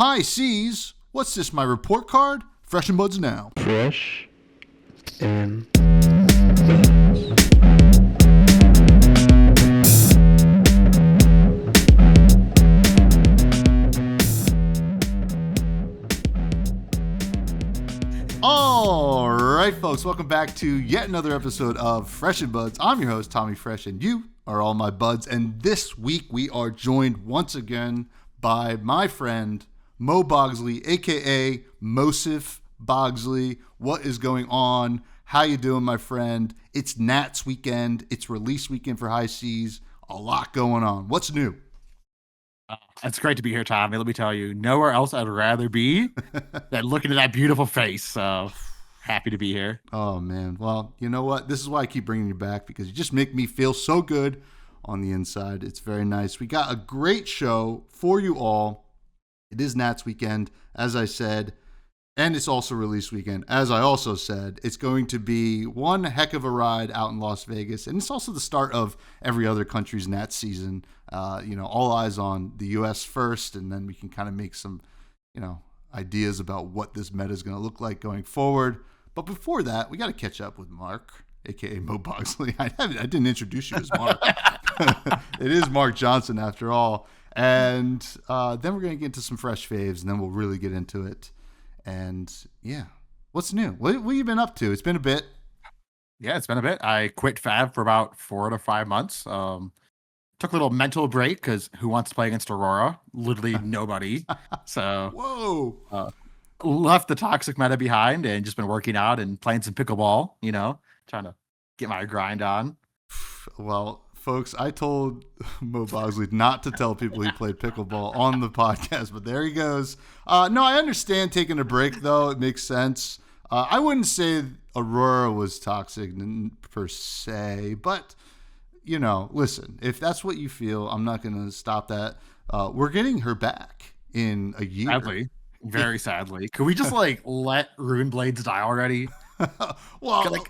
Hi, C's. What's this, my report card? Fresh and Buds now. Fresh and All right, folks, welcome back to yet another episode of Fresh and Buds. I'm your host, Tommy Fresh, and you are all my buds. And this week we are joined once again by my friend, MoBogsly, aka Mosif Bogsley. What is going on? How you doing, my friend? It's Nats weekend. It's release weekend for High Seas. A lot going on. What's new? It's great to be here, Tommy. Let me tell you, nowhere else I'd rather be than looking at that beautiful face. So happy to be here. Oh, man. Well, you know what? This is why I keep bringing you back, because you just make me feel so good on the inside. It's very nice. We got a great show for you all. It is Nats weekend, as I said, and it's also release weekend. As I also said, it's going to be one heck of a ride out in Las Vegas, and it's also the start of every other country's Nats season. All eyes on the U.S. first, and then we can kind of make some, ideas about what this meta is going to look like going forward. But before that, we got to catch up with Mark, aka MoBogsly. I didn't introduce you as Mark. It is Mark Johnson after all. And then we're going to get into some fresh faves, and then we'll really get into it. And yeah, what's new? What have you been up to? It's been a bit. Yeah, it's been a bit. I quit Fab for about 4 to 5 months. Took a little mental break because who wants to play against Aurora? Literally nobody. So Whoa. Left the toxic meta behind and just been working out and playing some pickleball, trying to get my grind on. Well, folks, I told MoBogsly not to tell people he played pickleball on the podcast, but there he goes. No, I understand taking a break, though. It makes sense. I wouldn't say Aurora was toxic per se, but, listen, if that's what you feel, I'm not going to stop that. We're getting her back in a year. Sadly. Very sadly. Could we just, let Rune Blades die already? Well...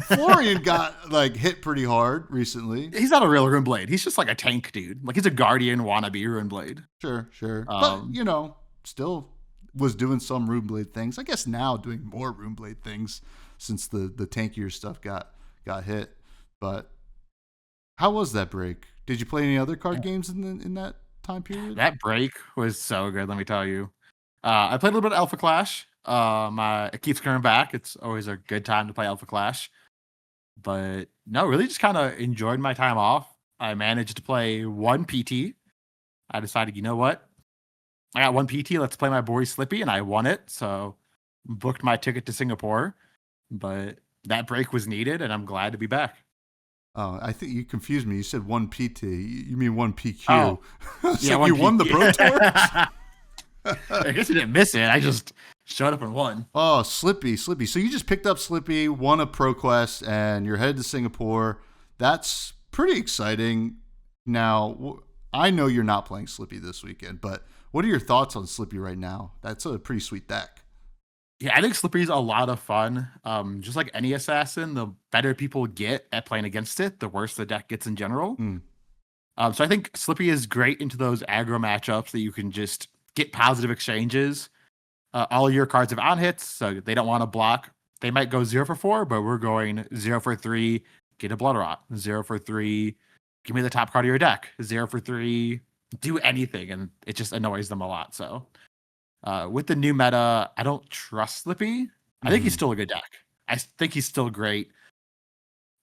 Florian got hit pretty hard recently. He's not a real Rune Blade. He's just like a tank dude. He's a Guardian wannabe Rune Blade. Sure. But still was doing some Rune Blade things. I guess now doing more Rune Blade things since the tankier stuff got hit. But how was that break? Did you play any other card games in that time period? That break was so good. Let me tell you. I played a little bit of Alpha Clash. It keeps coming back. It's always a good time to play Alpha Clash. But no, really just kind of enjoyed my time off. I managed to play one PT. I decided, you know what? I got one PT. Let's play my boy Slippy, and I won it. So booked my ticket to Singapore. But that break was needed, and I'm glad to be back. Oh, I think you confused me. You said one PT. You mean one PQ. Oh. So yeah, you won the Pro Tour? I guess you didn't miss it. I just showed up and won. Oh, Slippy. So you just picked up Slippy, won a Pro Quest, and you're headed to Singapore. That's pretty exciting. Now, I know you're not playing Slippy this weekend, but what are your thoughts on Slippy right now? That's a pretty sweet deck. Yeah, I think Slippy's a lot of fun. Just like any assassin, the better people get at playing against it, the worse the deck gets in general. So I think Slippy is great into those aggro matchups that you can just get positive exchanges. All your cards have on hits, so they don't want to block. They might go 0 for 4, but we're going 0 for 3, get a Blood Rot. 0 for 3, give me the top card of your deck. 0 for 3, do anything, and it just annoys them a lot. So with the new meta, I don't trust Slippy. I think he's still a good deck. I think he's still great.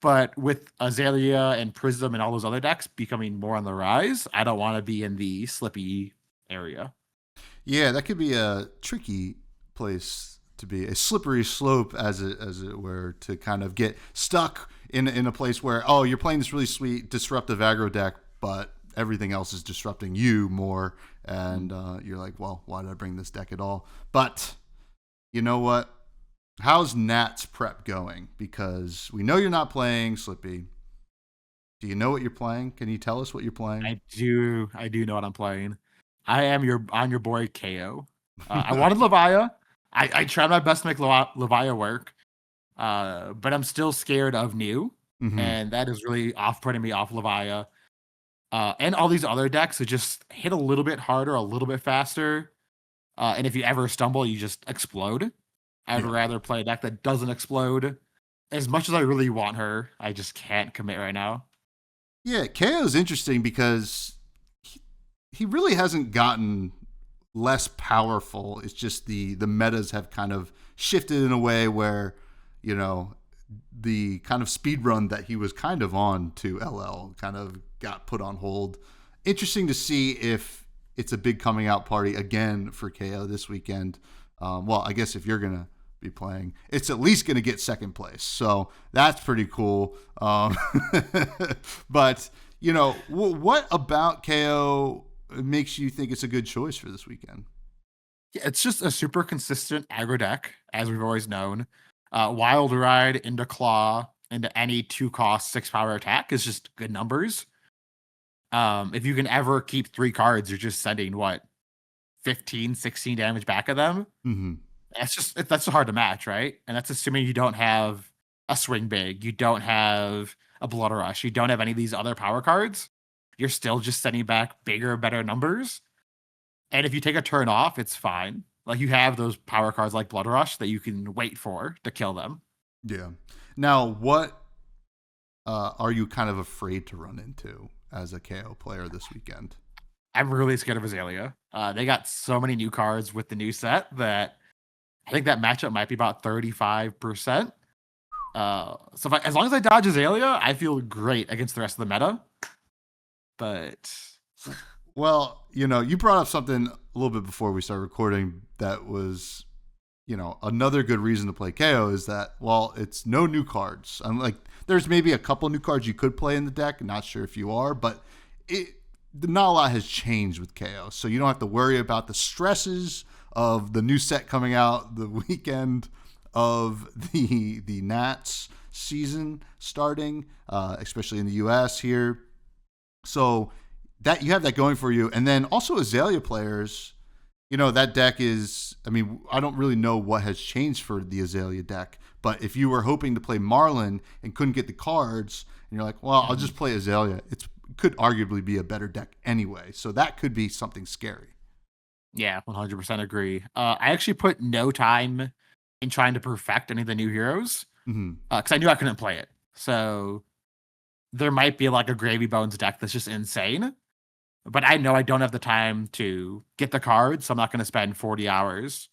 But with Azalea and Prism and all those other decks becoming more on the rise, I don't want to be in the Slippy area. Yeah, that could be a tricky place to be, a slippery slope, as it were, to kind of get stuck in a place where, oh, you're playing this really sweet disruptive aggro deck, but everything else is disrupting you more, and you're like, well, why did I bring this deck at all? But you know what? How's Nat's prep going? Because we know you're not playing Slippy. Do you know what you're playing? Can you tell us what you're playing? I do know what I'm playing. I am on your boy KO. I wanted Levia. I tried my best to make Levia work, but I'm still scared of New, and that is really putting me off Levia. And all these other decks that just hit a little bit harder, a little bit faster. And if you ever stumble, you just explode. I'd rather play a deck that doesn't explode. As much as I really want her, I just can't commit right now. Yeah, KO is interesting because he really hasn't gotten less powerful. It's just the metas have kind of shifted in a way where, the kind of speed run that he was kind of on to LL kind of got put on hold. Interesting to see if it's a big coming out party again for KO this weekend. Well, I guess if you're going to be playing, it's at least going to get second place. So that's pretty cool. But, what about KO makes you think it's a good choice for this weekend? Yeah, it's just a super consistent aggro deck, as we've always known. Wild Ride into Claw into any 2-cost 6-power attack is just good numbers. If you can ever keep 3 cards, you're just sending 15, 16 damage back at them. Mm-hmm. That's hard to match, right? And that's assuming you don't have a Swing Big, you don't have a Blood Rush, you don't have any of these other power cards. You're still just sending back bigger, better numbers. And if you take a turn off, it's fine. Like, you have those power cards like Blood Rush that you can wait for to kill them. Yeah. Now, what are you kind of afraid to run into as a KO player this weekend? I'm really scared of Azalea. They got so many new cards with the new set that I think that matchup might be about 35%. As long as I dodge Azalea, I feel great against the rest of the meta. But... Well, you brought up something a little bit before we started recording that was, another good reason to play KO is that, it's no new cards. I'm like, there's maybe a couple new cards you could play in the deck. Not sure if you are, but not a lot has changed with KO. So you don't have to worry about the stresses of the new set coming out the weekend of the Nats season starting, especially in the US here. So that you have that going for you. And then also Azalea players, that deck is, I don't really know what has changed for the Azalea deck, but if you were hoping to play Marlin and couldn't get the cards and you're like, I'll just play Azalea, it could arguably be a better deck anyway. So that could be something scary. Yeah, 100% agree. I actually put no time in trying to perfect any of the new heroes because I knew I couldn't play it. So there might be like a Gravy Bones deck that's just insane. But I know I don't have the time to get the cards, so I'm not going to spend 40 hours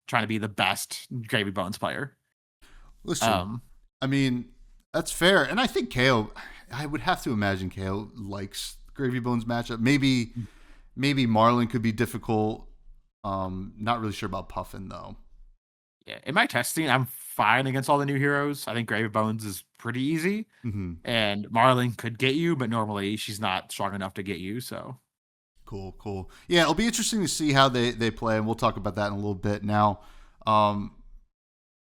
trying to be the best Gravy Bones player. Listen, that's fair. And I think KO, I would have to imagine KO likes Gravy Bones matchup. Maybe Marlin could be difficult. Not really sure about Puffin, though. Yeah, in my testing, I'm fine against all the new heroes. I think Gravy Bones is pretty easy. And Marlin could get you, but normally she's not strong enough to get you. So cool. Yeah, it'll be interesting to see how they play, and we'll talk about that in a little bit. Now,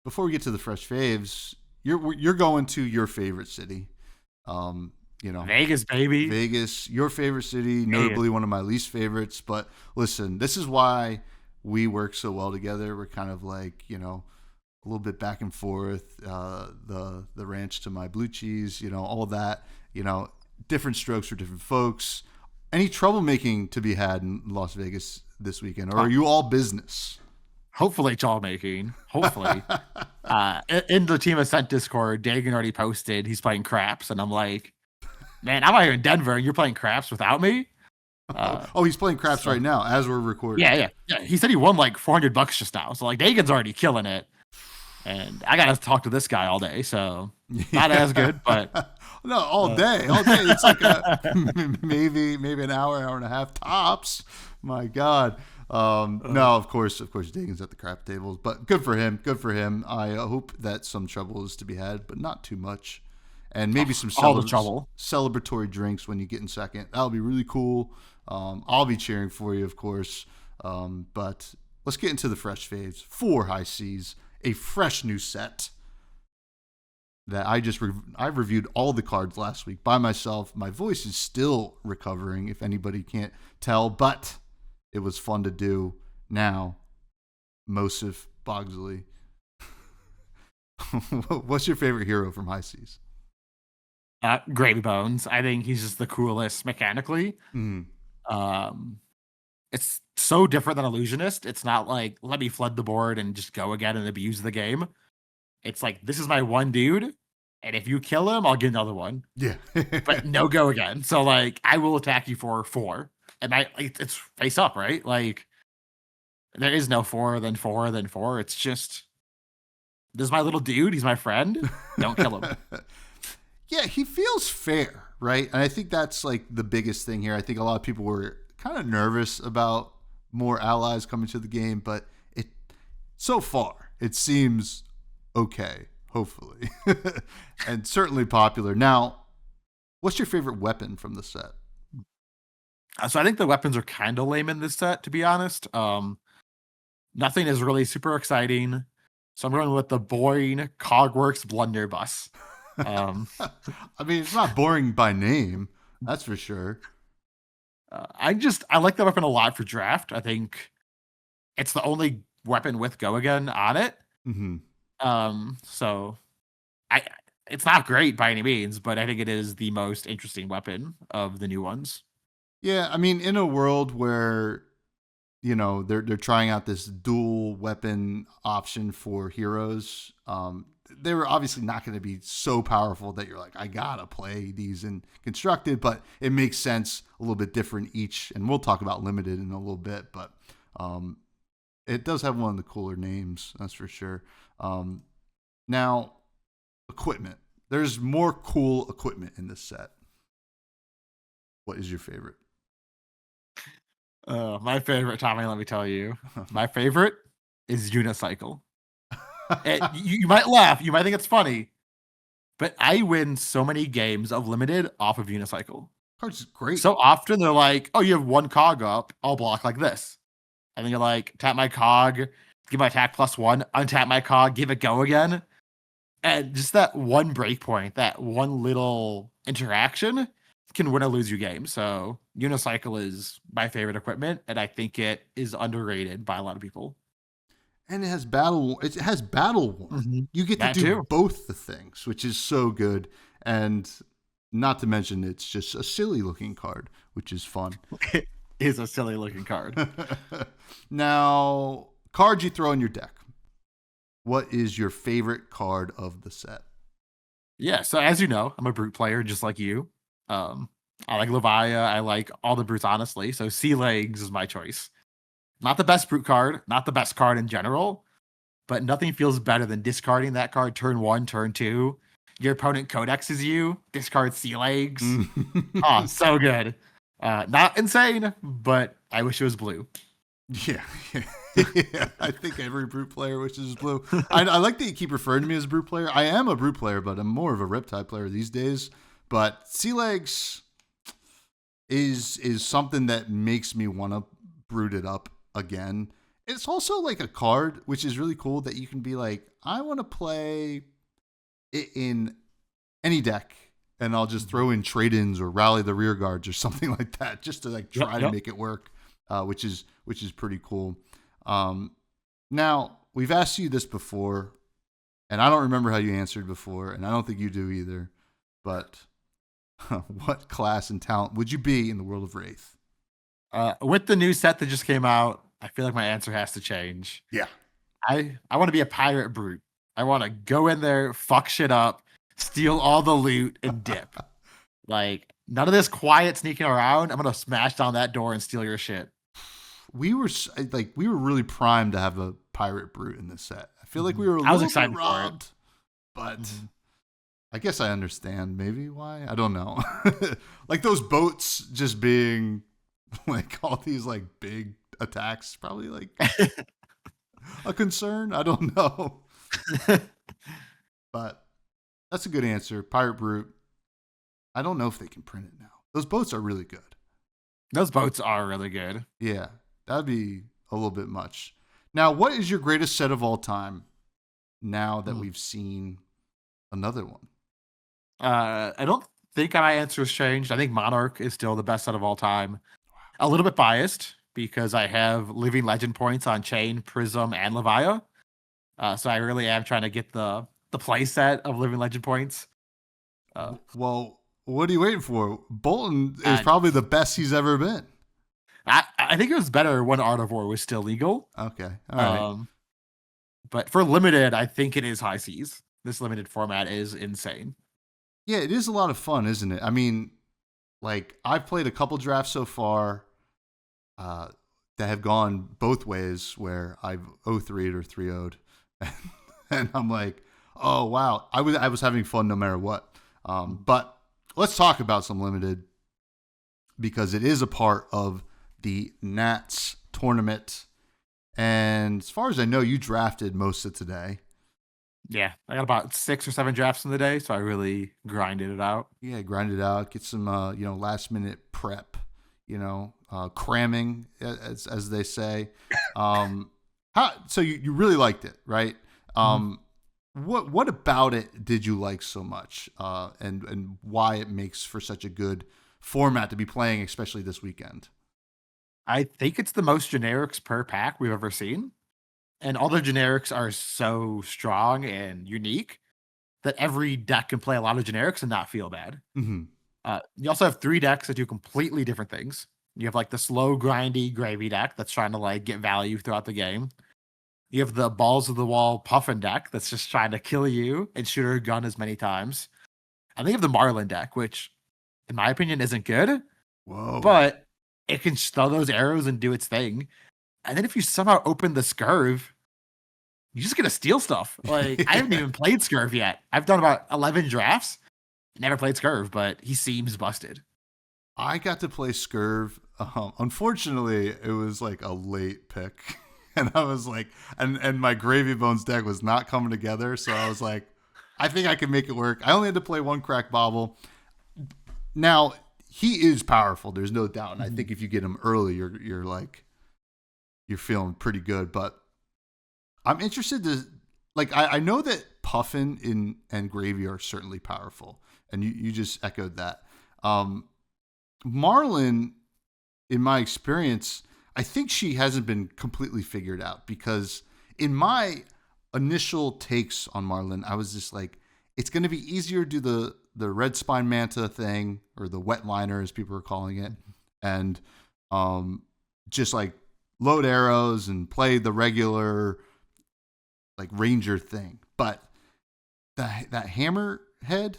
before we get to the fresh faves, you're going to your favorite city. Vegas, baby. Vegas, your favorite city, notably one of my least favorites. But listen, this is why we work so well together. We're kind of like, a little bit back and forth, the ranch to my blue cheese, all of that, different strokes for different folks. Any troublemaking to be had in Las Vegas this weekend, or are you all business? Hopefully troublemaking. Hopefully. In the Team Ascent Discord, Dagan already posted he's playing craps, and I'm like, man, I'm out here in Denver, and you're playing craps without me? He's playing craps right now as we're recording. Yeah. He said he won like $400 just now, so like Dagan's already killing it. And I gotta talk to this guy all day, so not as good, but no, all day. It's like maybe an hour and a half tops. My God, no, of course, Dagan's at the crap tables, but good for him. I hope that some trouble is to be had, but not too much, and maybe some celebratory drinks when you get in second. That'll be really cool. I'll be cheering for you, of course. But let's get into the fresh faves for High Seas. A fresh new set that I reviewed all the cards last week by myself. My voice is still recovering, if anybody can't tell, but it was fun to do. Now, MoBogsly, what's your favorite hero from High Seas? Gravy Bones. I think he's just the coolest mechanically. it's so different than Illusionist. It's not like, let me flood the board and just go again and abuse the game. It's like, this is my one dude, and if you kill him, I'll get another one. Yeah. But no go again. So, like, I will attack you for 4. And it's face up, right? Like, there is no 4, then 4, then 4. It's just, this is my little dude. He's my friend. Don't kill him. Yeah, he feels fair, right? And I think that's like the biggest thing here. I think a lot of people were kind of nervous about more allies coming to the game, but so far it seems okay, hopefully, and certainly popular. Now, what's your favorite weapon from the set? So I think the weapons are kind of lame in this set, to be honest. Nothing is really super exciting. So I'm going with the boring Cogworks Blunderbuss. I mean, it's not boring by name, that's for sure. I like that weapon a lot for draft. I think it's the only weapon with Go Again on it. Mm-hmm. So it's not great by any means, but I think it is the most interesting weapon of the new ones. Yeah, I mean, in a world where they're trying out this dual weapon option for heroes, they were obviously not going to be so powerful that you're like, I gotta play these in constructed, but it makes sense a little bit different each, and we'll talk about limited in a little bit, but it does have one of the cooler names, that's for sure. Now, equipment. There's more cool equipment in this set. What is your favorite? My favorite, Tommy, let me tell you. My favorite is Unicycle. You might laugh. You might think it's funny. But I win so many games of limited off of Unicycle. Card's great. So often they're like, oh, you have 1 cog up. I'll block like this. And then you're like, tap my cog, give my attack +1, untap my cog, give it Go Again. And just that one breakpoint, that one little interaction can win or lose you game. So Unicycle is my favorite equipment, and I think it is underrated by a lot of people. And it has battle. It has battle war. Mm-hmm. You get to do both the things, which is so good. And not to mention, it's just a silly looking card, which is fun. It is a silly looking card. Now, cards you throw in your deck. What is your favorite card of the set? Yeah, so as you know, I'm a brute player just like you. I like Levia. I like all the brutes, honestly. So Sea Legs is my choice. Not the best brute card, not the best card in general, but nothing feels better than discarding that card turn 1, turn 2. Your opponent codexes you, discard Sea Legs. Oh, so good. Not insane, but I wish it was blue. Yeah. Yeah, I think every brute player wishes blue. I like that you keep referring to me as a brute player. I am a brute player, but I'm more of a Riptide player these days. But Sea Legs is something that makes me want to brute it up again. It's also like a card, which is really cool, that you can be like, I want to play it in any deck, and I'll just throw in trade-ins or rally the rear guards or something like that, just to like try to make it work, which is pretty cool. Now, we've asked you this before, and I don't remember how you answered before, and I don't think you do either, but what class and talent would you be in the world of Wraith? With the new set that just came out, I feel like my answer has to change. Yeah. I want to be a pirate brute. I want to go in there, fuck shit up, steal all the loot, and dip. Like, none of this quiet sneaking around. I'm going to smash down that door and steal your shit. We were really primed to have a pirate brute in this set. I feel like we were a little bit robbed, but I guess I understand maybe why. I don't know. Like those boats just being like all these like big attacks, probably like a concern. I don't know. But that's a good answer. Pirate brute. I don't know if they can print it now. Those boats are really good. Those boats are really good. Yeah, that'd be a little bit much. Now, what is your greatest set of all time now that we've seen another one? I don't think my answer has changed. I think Monarch is still the best set of all time. A little bit biased because I have Living Legend points on Chain, Prism, and Levia. So I really am trying to get the play set of Living Legend points. Well, what are you waiting for? Bolton is probably the best he's ever been. I I think it was better when Art of War was still legal. Okay. All right. But for limited, I think it is high seas. This limited format is insane. Yeah, it is a lot of fun, isn't it? I mean, like, I've played a couple drafts so far that have gone both ways, where I've 0-3'd or 3-0'd, and I'm like, oh wow, I was having fun no matter what. But let's talk about some limited, because it is a part of the Nats tournament. And as far as I know, you drafted most of today. Yeah, I got about 6 or 7 drafts in the day, so I really grinded it out. Yeah, grind it out. Get some, last minute prep. Cramming, as they say. So you really liked it, right? What about it did you like so much, and why it makes for such a good format to be playing, especially this weekend? I think it's the most generics per pack we've ever seen. And all the generics are so strong and unique that every deck can play a lot of generics and not feel bad. Mm-hmm. You also have 3 decks that do completely different things. You have like the slow, grindy gravy deck that's trying to like get value throughout the game. You have the balls of the wall puffin deck that's just trying to kill you and shoot her gun as many times. And then you have the Marlin deck, which, in my opinion, isn't good. Whoa! But it can throw those arrows and do its thing. And then if you somehow open the Scurv, you just get to steal stuff. Like, I haven't even played Scurv yet. I've done about 11 drafts. Never played Scurv, but he seems busted. I got to play Scurv. Unfortunately, it was like a late pick. And I was like, and my Gravy Bones deck was not coming together. So I was like, I think I can make it work. I only had to play 1 Crack Bobble. Now, he is powerful. There's no doubt. And I think if you get him early, you're feeling pretty good. But I'm interested to, like, I know that Puffin and Gravy are certainly powerful. And you just echoed that. Marlin, in my experience, I think she hasn't been completely figured out, because in my initial takes on Marlin, I was just like, it's going to be easier to do the red spine manta thing, or the wet liner as people are calling it, and just like load arrows and play the regular like ranger thing. But that hammerhead,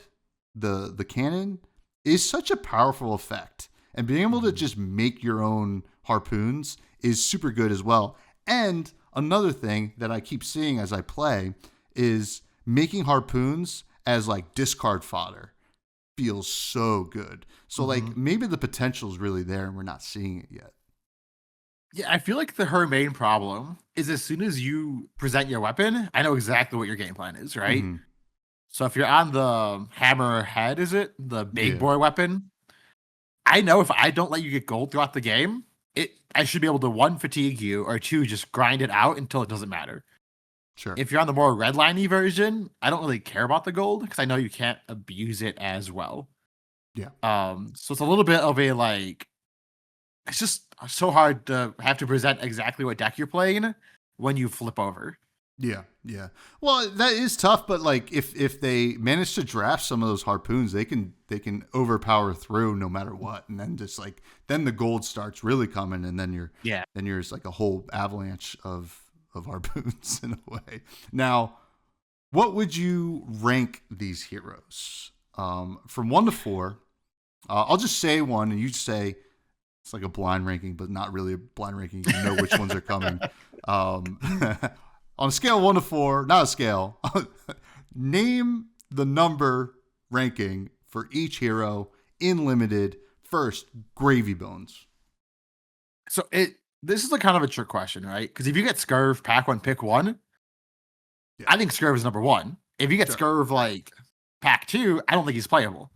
the cannon, is such a powerful effect, and being able to just make your own harpoons is super good as well. And another thing that I keep seeing as I play is making harpoons as like discard fodder feels so good. So like maybe the potential is really there and we're not seeing it yet. Yeah, I feel like her main problem is as soon as you present your weapon, I know exactly what your game plan is, right? Mm-hmm. So if you're on the hammer head, is it the big Yeah. boy weapon? I know if I don't let you get gold throughout the game, I should be able to 1 fatigue you, or 2 just grind it out until it doesn't matter. Sure. If you're on the more redliney version, I don't really care about the gold because I know you can't abuse it as well. Yeah. So it's a little bit of a like, it's just so hard to have to present exactly what deck you're playing when you flip over. Yeah, yeah. Well, that is tough, but like if they manage to draft some of those harpoons, they can overpower through no matter what, and then just like then the gold starts really coming, and then there's like a whole avalanche of harpoons in a way. Now, what would you rank these heroes from 1 to 4? I'll just say 1, and you say it's like a blind ranking, but not really a blind ranking. You know which ones are coming. On a scale of 1 to 4, not a scale, name the number ranking for each hero in limited. First, Gravy Bones. So this is a kind of a trick question, right? Because if you get Scurv pack 1, pick 1, yeah. I think Scurv is number 1. If you get Scurv like pack 2, I don't think he's playable.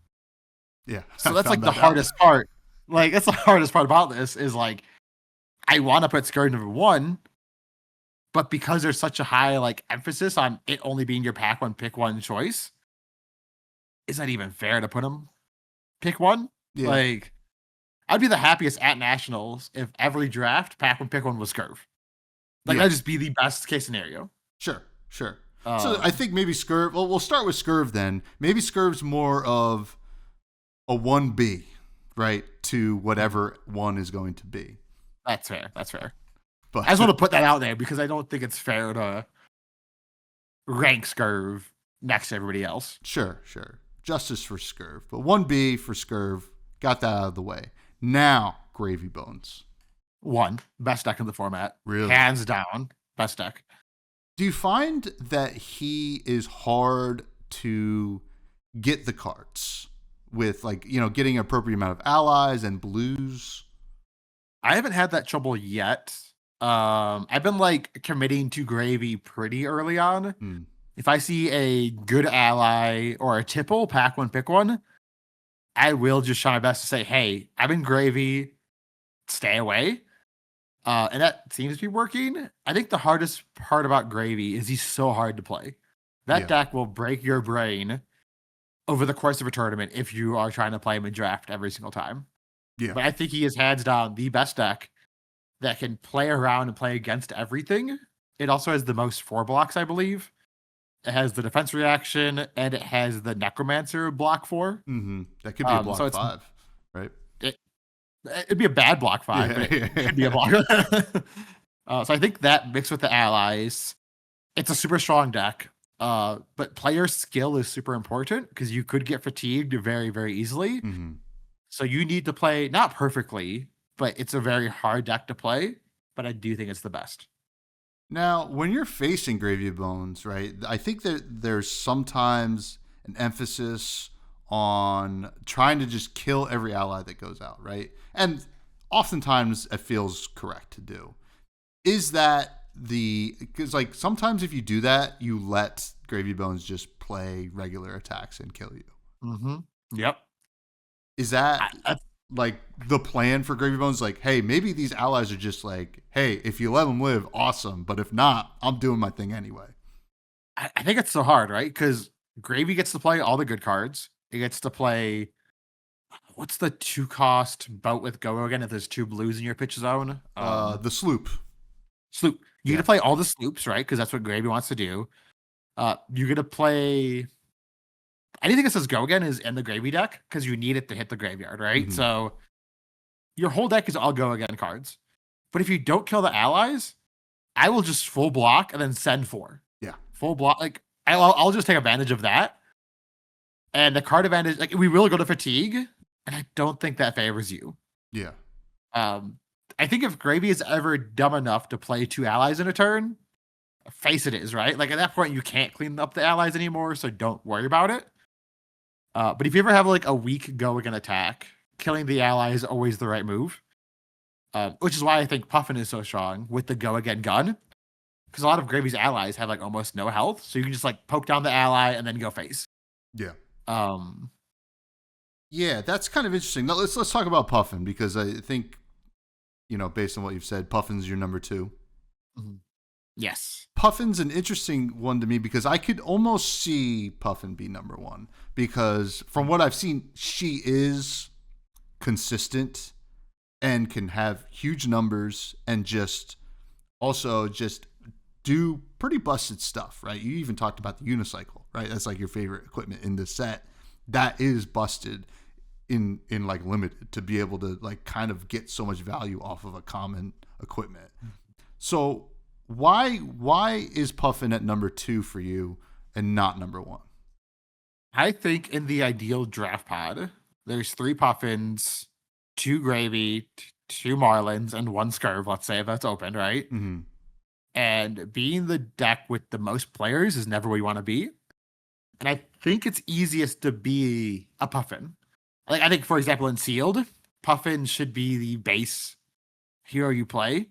Yeah. So that's like the hardest part. Like that's the hardest part about this is like, I want to put Scurv number 1, but because there's such a high like emphasis on it only being your pack 1, pick 1 choice, is that even fair to put him pick 1? Yeah. Like, I'd be the happiest at Nationals if every draft pack 1, pick 1 was Scurv. Like that'd just be the best case scenario. Sure. So I think maybe Scurv. Well, we'll start with Scurv then. Maybe Scurv's more of a 1B, right, to whatever 1 is going to be. That's fair. That's fair. But I just want to put that out there because I don't think it's fair to rank Scurv next to everybody else. Sure. Justice for Scurv. But 1B for Scurv. Got that out of the way. Now, Gravy Bones. Best deck in the format. Really? Hands down. Best deck. Do you find that he is hard to get the cards with, like, getting an appropriate amount of allies and blues? I haven't had that trouble yet. I've been like committing to Gravy pretty early on. If I see a good ally or a tipple, pack one, pick one, I will just try my best to say, hey, I'm in Gravy, stay away. And that seems to be working. I think the hardest part about Gravy is he's so hard to play. That deck will break your brain over the course of a tournament if you are trying to play him in draft every single time. Yeah. But I think he is hands down the best deck that can play around and play against everything. It also has the most 4 blocks, I believe. It has the defense reaction, and it has the Necromancer block 4. Mm-hmm. That could be a block 5, right? It'd be a bad block 5, but it could be a block. So I think that mixed with the allies, it's a super strong deck. But player skill is super important because you could get fatigued very, very easily. Mm-hmm. So you need to play not perfectly, but it's a very hard deck to play. But I do think it's the best. Now, when you're facing Gravy Bones, right, I think that there's sometimes an emphasis on trying to just kill every ally that goes out, right? And oftentimes it feels correct to do. Is that because like sometimes if you do that, you let Gravy Bones just play regular attacks and kill you. Mm-hmm. Yep. Is that like the plan for Gravy Bones? Like, hey, maybe these allies are just like, hey, if you let them live, awesome. But if not, I'm doing my thing anyway. I think it's so hard, right? Because Gravy gets to play all the good cards. It gets to play, what's the 2-cost boat with go again if there's 2 blues in your pitch zone? The sloop. Sloop. You get to play all the sloops, right? Because that's what Gravy wants to do. You're going to play anything that says go again is in the Gravy deck because you need it to hit the graveyard, right? Mm-hmm. So your whole deck is all go again cards. But if you don't kill the allies, I will just full block and then send 4. Yeah. Full block. Like I'll just take advantage of that. And the card advantage, like we will go to fatigue, and I don't think that favors you. Yeah. I think if Gravy is ever dumb enough to play 2 allies in a turn, face it is, right? Like at that point, you can't clean up the allies anymore, so don't worry about it. But if you ever have like a weak go again attack, killing the ally is always the right move. Which is why I think Puffin is so strong with the go again gun. Because a lot of Gravy's allies have like almost no health, so you can just like poke down the ally and then go face. Yeah. Yeah, that's kind of interesting. Now, let's talk about Puffin because I think, based on what you've said, Puffin's your number 2. Mm-hmm. Yes. Puffin's an interesting one to me because I could almost see Puffin be number 1 because from what I've seen, she is consistent and can have huge numbers and just do pretty busted stuff, right? You even talked about the unicycle, right? That's like your favorite equipment in this set. That is busted in like limited to be able to like kind of get so much value off of a common equipment. So why is Puffin at number 2 for you and not number 1? I think in the ideal draft pod, there's 3 Puffins, 2 Gravy, 2 Marlins, and 1 Scurv, let's say if that's open, right? Mm-hmm. And being the deck with the most players is never where you want to be. And I think it's easiest to be a Puffin. Like I think, for example, in Sealed, Puffin should be the base hero you play.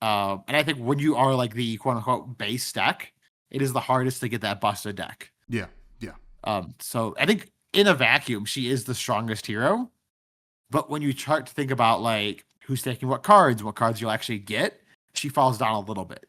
And I think when you are like the quote unquote base deck, it is the hardest to get that busted deck. Yeah. So I think in a vacuum, she is the strongest hero. But when you start to think about like who's taking what cards you'll actually get, she falls down a little bit.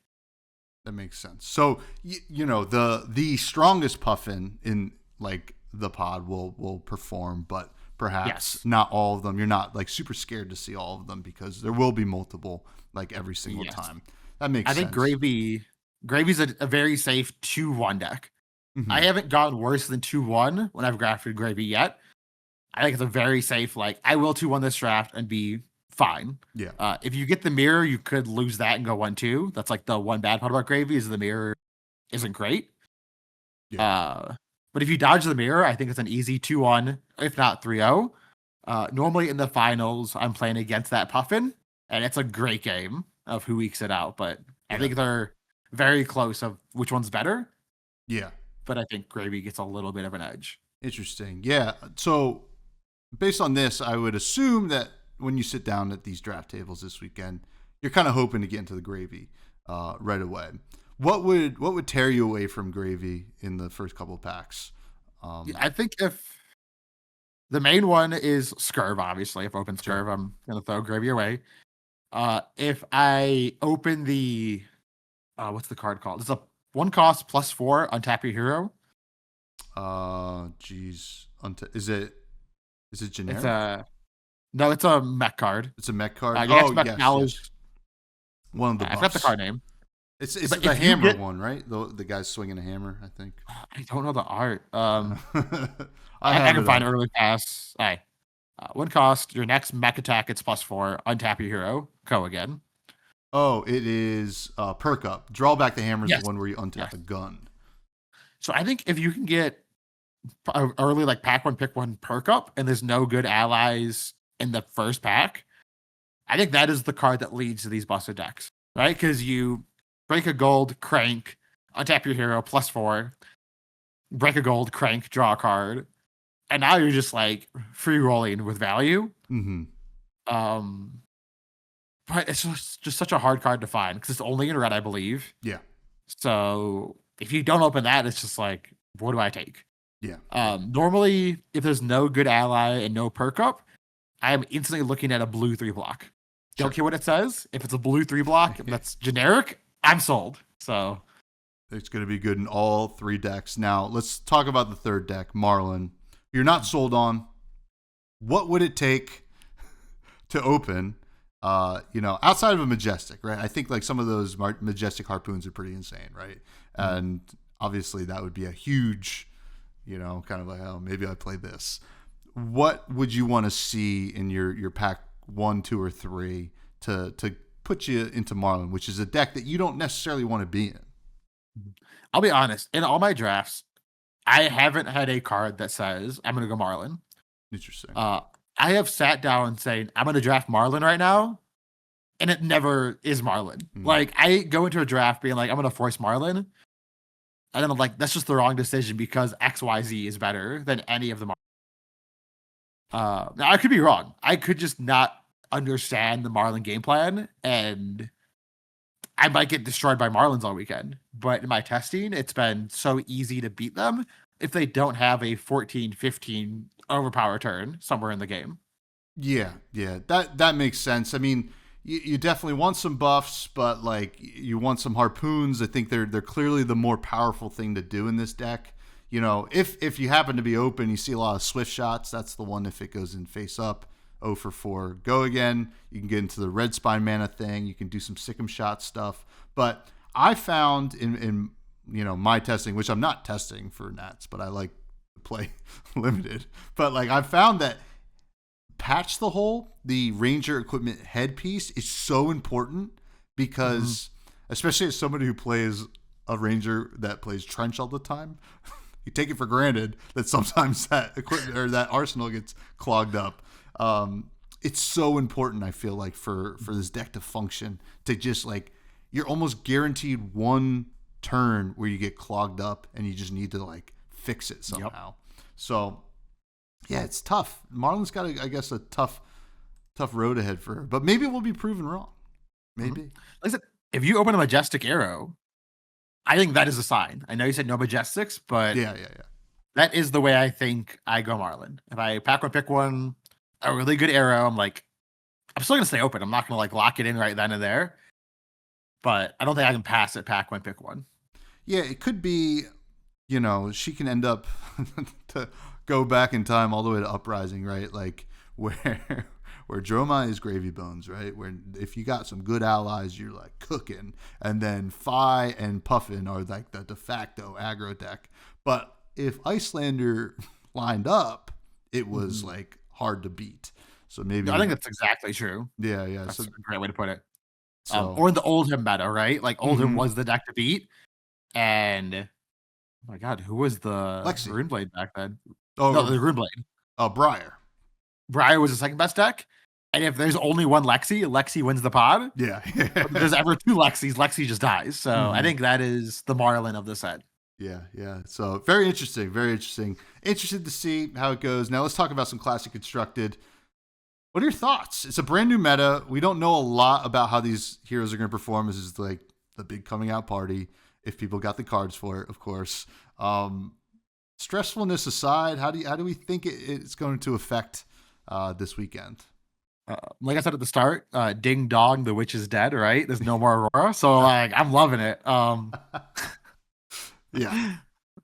That makes sense. So the strongest Puffin in like the pod will perform, but perhaps not all of them. You're not like super scared to see all of them because there will be multiple like every single time. That makes sense. I think Gravy's a very safe 2-1 deck. Mm-hmm. I haven't gotten worse than 2-1 when I've drafted Gravy yet. I think it's a very safe, like, I will 2-1 this draft and be fine. Yeah. If you get the mirror, you could lose that and go 1-2. That's like the one bad part about Gravy is the mirror isn't great. Yeah. But if you dodge the mirror, I think it's an easy 2-1, if not 3-0. Normally in the finals, I'm playing against that Puffin, and it's a great game of who ekes it out. But I think they're very close of which one's better. Yeah. But I think Gravy gets a little bit of an edge. Interesting. Yeah. So based on this, I would assume that when you sit down at these draft tables this weekend, you're kind of hoping to get into the Gravy right away. What would tear you away from Gravy in the first couple of packs? I think if the main one is Scurv, obviously. If I open Scurv, I'm gonna throw Gravy away. If I open the what's the card called? It's a 1 cost +4, untap your hero. Is it generic? It's a mech card. It's a mech card. Yes. One of the buffs. I forgot the card name. It's the hammer one, right? The guy's swinging a hammer, I think. I don't know the art. I can find it really fast. All right. 1 cost. Your next mech attack, it's +4. Untap your hero. Go again. Oh, it is perk up. Draw back the hammer is the one where you untap a gun. So I think if you can get early, like pack 1, pick 1 perk up, and there's no good allies in the first pack, I think that is the card that leads to these busted decks, right? Because you break a gold, crank, untap your hero, +4, break a gold, crank, draw a card, and now you're just like free rolling with value. Mm-hmm. But it's just such a hard card to find because it's only in red, I believe. Yeah. So if you don't open that, it's just like, what do I take? Yeah. Normally, if there's no good ally and no perk up, I am instantly looking at a blue 3 block. Don't care what it says. If it's a blue 3 block that's generic, I'm sold. So it's going to be good in all 3 decks. Now, let's talk about the third deck, Marlin. You're not sold on. What would it take to open, outside of a Majestic, right? I think like some of those Majestic Harpoons are pretty insane, right? Mm-hmm. And obviously that would be a huge, kind of like, oh, maybe I play this. What would you want to see in your pack 1, 2, or 3 to put you into Marlin, which is a deck that you don't necessarily want to be in? I'll be honest. In all my drafts, I haven't had a card that says I'm going to go Marlin. Interesting. I have sat down saying I'm going to draft Marlin right now, and it never is Marlin. Mm. Like I go into a draft being like I'm going to force Marlin, and then I'm like that's just the wrong decision because XYZ is better than any of the Now I could be wrong. I could just not understand the Marlin game plan, and I might get destroyed by Marlins all weekend. But in my testing, it's been so easy to beat them if they don't have a 14, 15 overpower turn somewhere in the game. Yeah. That makes sense. I mean, you definitely want some buffs, but like you want some harpoons. I think they're clearly the more powerful thing to do in this deck. If you happen to be open, you see a lot of swift shots. That's the one if it goes in face up. 0 for 4, go again. You can get into the red spine mana thing. You can do some sick'em shot stuff. But I found in my testing, which I'm not testing for Nats, but I like to play limited. But like I found that Patch the Hole, the Ranger equipment headpiece, is so important because, especially as somebody who plays a Ranger that plays Trench all the time, you take it for granted that sometimes that equipment or that arsenal gets clogged up. It's so important, I feel like, for this deck to function, to just like you're almost guaranteed one turn where you get clogged up and you just need to like fix it somehow. Yep. So yeah, it's tough. Marlin's got I guess a tough road ahead for her, but maybe we'll be proven wrong. Maybe. Like I said, if you open a Majestic Arrow, I think that is a sign. I know you said no Majestics, but yeah. That is the way I think I go Marlin. If I pack one, pick one, a really good arrow, I'm still going to stay open. I'm not going to like lock it in right then and there, but I don't think I can pass it, pack one, pick one. Yeah, it could be, she can end up to go back in time all the way to Uprising, right? Like where Dromai is gravy bones, right? Where if you got some good allies, you're like cooking. And then Fi and Puffin are like the de facto aggro deck. But if Icelander lined up, it was like hard to beat. So maybe, I think that's exactly true. yeah. That's So, a great way to put it. so, Or the Oldhim meta, right? Like Oldhim mhm. was the deck to beat, and oh my god, who was the Lexi. Runeblade back then? No, Oh, the Runeblade. Briar. Briar was the second best deck, and if there's only one Lexi, Lexi wins the pod. Yeah. But if there's ever two Lexis, Lexi just dies. So I Mhm. think that is the Marlin of the set. Yeah. So very interesting. Very interesting. Interested to see how it goes. Now let's talk about some classic constructed. What are your thoughts? It's a brand new meta. We don't know a lot about how these heroes are going to perform. This is like the big coming out party. If people got the cards for it, of course. Stressfulness aside, how do we think it's going to affect this weekend? Like I said at the start, ding dong, the witch is dead, right? There's no more Aurora. So like I'm loving it. Yeah.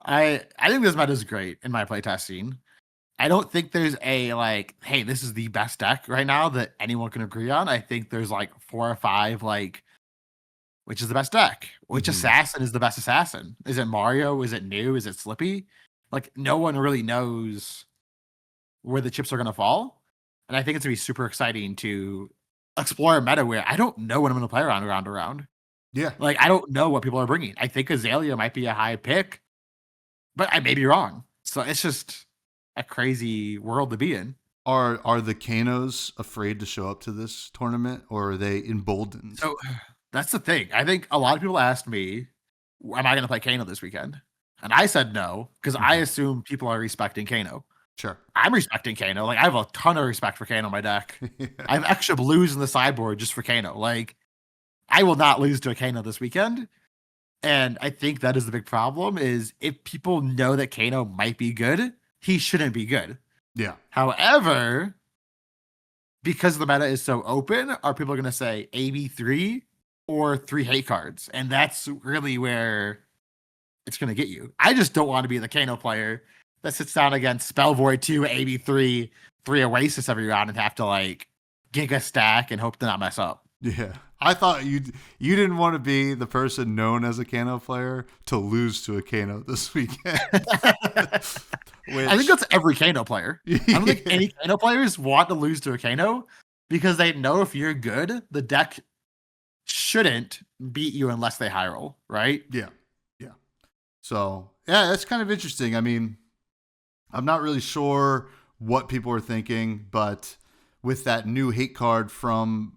I think this meta is great in my playtesting. I don't think there's a like, hey, this is the best deck right now that anyone can agree on. I think there's like 4 or 5 like which is the best deck? Which Mhm. assassin is the best assassin? Is it Mario? Is it New? Is it Slippy? Like no one really knows where the chips are gonna fall. And I think it's gonna be super exciting to explore a meta where I don't know what I'm gonna play around. Yeah. Like I don't know what people are bringing. I think Azalea might be a high pick, but I may be wrong. So it's just a crazy world to be in. Are the Kanos afraid to show up to this tournament, or are they emboldened? So that's the thing. I think a lot of people asked me, am I going to play Kano this weekend? And I said no, because I assume people are respecting Kano. Sure. I'm respecting Kano. Like, I have a ton of respect for Kano in my deck. Yeah. I have extra blues in the sideboard just for Kano. Like, I will not lose to a Kano this weekend. And I think that is the big problem is if people know that Kano might be good, he shouldn't be good. Yeah. However, because the meta is so open, are people going to say AB3 or 3 hate cards? And that's really where it's going to get you. I just don't want to be the Kano player that sits down against Spell Void 2, AB3, 3 Oasis every round and have to like Giga stack and hope to not mess up. Yeah. I thought you didn't want to be the person known as a Kano player to lose to a Kano this weekend. I think that's every Kano player. I don't think any Kano players want to lose to a Kano because they know if you're good, the deck shouldn't beat you unless they high roll, right? Yeah. So, yeah, that's kind of interesting. I mean, I'm not really sure what people are thinking, but with that new hate card from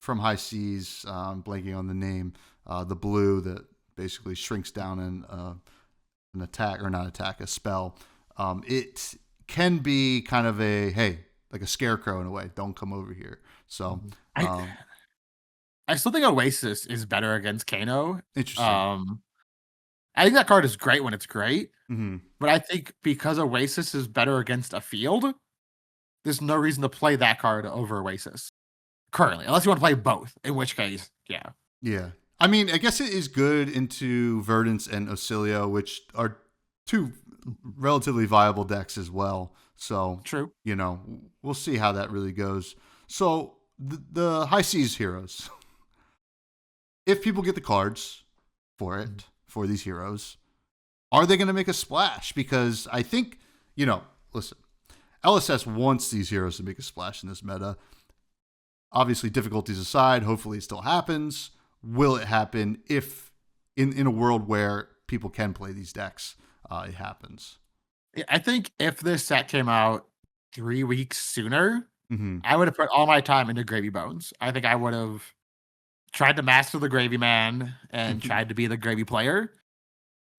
High Seas, blanking on the name, the blue that basically shrinks down an attack, or not attack, a spell. It can be kind of like a scarecrow in a way. Don't come over here. So, I still think Oasis is better against Kano. interesting. I think that card is great when it's great, Mm-hmm. but I think because Oasis is better against a field, there's no reason to play that card over Oasis currently, unless you want to play both, in which case, yeah. Yeah. I mean, I guess it is good into Verdance and Ocilio, which are 2 relatively viable decks as well. So, True. We'll see how that really goes. So, the High Seas heroes, if people get the cards for these heroes, are they going to make a splash? Because I think, listen, LSS wants these heroes to make a splash in this meta. Obviously, difficulties aside, hopefully it still happens. Will it happen if, in a world where people can play these decks, it happens? I think if this set came out 3 weeks sooner, Mm-hmm. I would have put all my time into Gravy Bones. I think I would have tried to master the Gravy Man and tried to be the Gravy player.